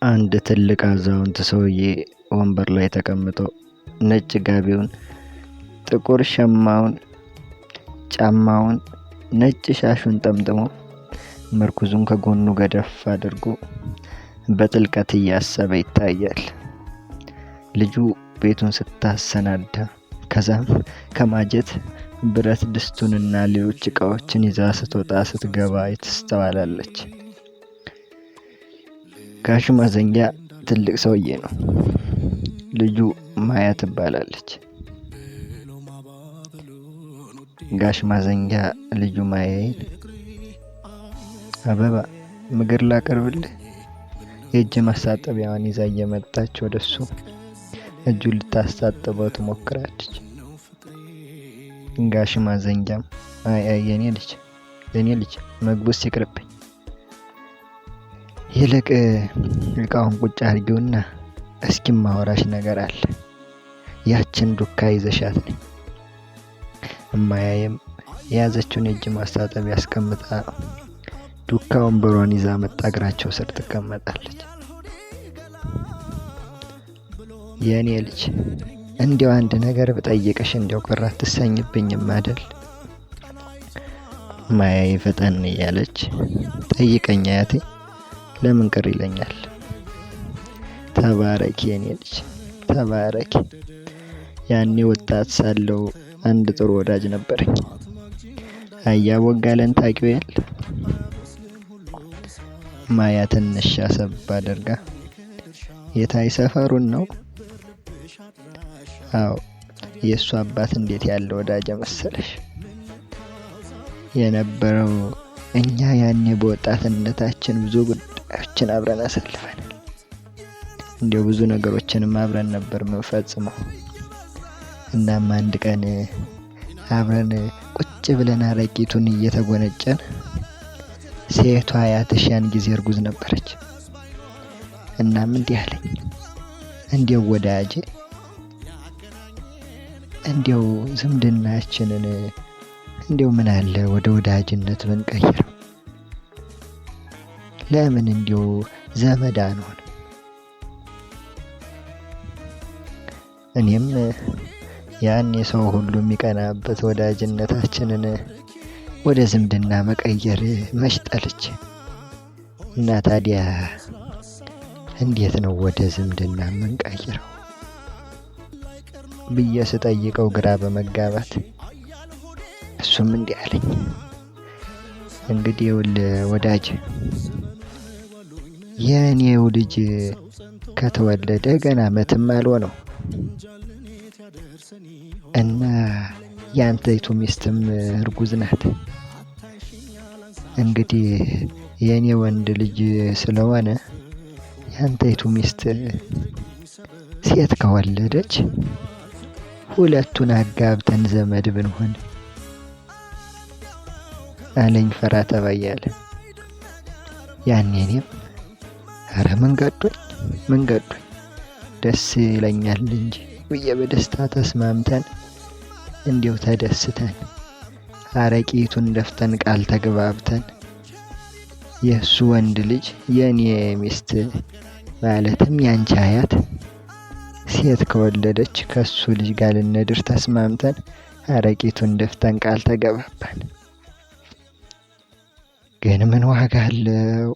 አንድ ትልቅ አዛውንት ሰውዬ ወንበር ላይ ተቀምጦ ነጭ ጋቢውን፣ ጥቁር ሸማውን፣ ጫማውን፣ ነጭ ሻሹን ጠምጥሞ ምርኩዙን ከጎኑ ገደፍ አድርጎ በጥልቀት እያሰበ ይታያል። ልጁ ቤቱን ስታሰናዳ ከዛም ከማጀት ብረት ድስቱንና ሌሎች እቃዎችን ይዛ ስትወጣ ስትገባ ትስተዋላለች። ጋሽ ማዘንጊያ ትልቅ ሰውዬ ነው። ልጁ ማያ ትባላለች። ጋሽ ማዘንጊያ ልጁ ማያዬን አበባ ምግር ላቀርብልህ፣ የእጅ ማስታጠቢያዋን ይዛ እየመጣች ወደሱ እጁን ልታስታጥበው ትሞክራለች። ጋሽ ማዘንጊያም አይ የኔ ልጅ መግቡስ ይቅርብኝ፣ ይልቅ እቃውን ቁጭ አድርጊውና እስኪ ማወራሽ ነገር አለ፣ ያችን ዱካ ይዘሻት ነኝ። እማያየም የያዘችውን የእጅ ማስታጠቢያ አስቀምጣ ዱካ ወንበሯን ይዛ መጣ እግራቸው ስር ትቀመጣለች። የኔ ልጅ እንዲያው አንድ ነገር ብጠይቅሽ እንዲያው ቅር አትሰኝብኝም አይደል? ማያዬ ፈጠን እያለች ጠይቀኝ አያቴ፣ ለምን ቅር ይለኛል? ተባረኪ የኔ ልጅ ተባረኪ። ያኔ ወጣት ሳለው አንድ ጥሩ ወዳጅ ነበረኝ። አያ ቦጋለን ታውቂው የለ? ማያ ትንሽ አሰብ አድርጋ የታይ ሰፈሩን ነው? አዎ፣ የእሱ አባት እንዴት ያለ ወዳጅ መሰለሽ የነበረው። እኛ ያኔ በወጣትነታችን ብዙ ጉዳዮችን አብረን አሳልፈናል። እንዲያው ብዙ ነገሮችንም አብረን ነበር የምንፈጽመው። እናም አንድ ቀን አብረን ቁጭ ብለን አረቂቱን እየተጎነጨን ሴቷ አያትሽ ያን ጊዜ እርጉዝ ነበረች። እናም እንዲህ አለኝ፣ እንዲያው ወዳጄ፣ እንዲያው ዝምድናችንን እንዲያው ምን አለ ወደ ወዳጅነት ብንቀይረው? ለምን እንዲያው ዘመድ አንሆን? እኔም ያን የሰው ሁሉ የሚቀናበት ወዳጅነታችንን ወደ ዝምድና መቀየር መች ጠልቼ እና ታዲያ እንዴት ነው ወደ ዝምድና የምንቀይረው ብዬ ስጠይቀው ግራ በመጋባት እሱም እንዲህ አለኝ፣ እንግዲህ ወዳጅ፣ የኔው ልጅ ከተወለደ ገና ዓመትም አልሆነው እና ያንተይቱ ሚስትም እርጉዝ ናት። እንግዲህ የኔ ወንድ ልጅ ስለሆነ ያንተይቱ ሚስት ሴት ከወለደች ሁለቱን አጋብተን ዘመድ ብንሆን አለኝ ፈራ ተባ እያለ። ያኔ እኔም ኧረ መንገዶኝ ደስ ይለኛል እንጂ ብዬ በደስታ ተስማምተን እንዲያው ተደስተን አረቂቱን ደፍተን ቃል ተግባብተን የእሱ ወንድ ልጅ የኔ ሚስት ማለትም ያንቺ አያት ሴት ከወለደች ከሱ ልጅ ጋር ልንድር ተስማምተን አረቂቱን ደፍተን ቃል ተገባባን። ግን ምን ዋጋ አለው?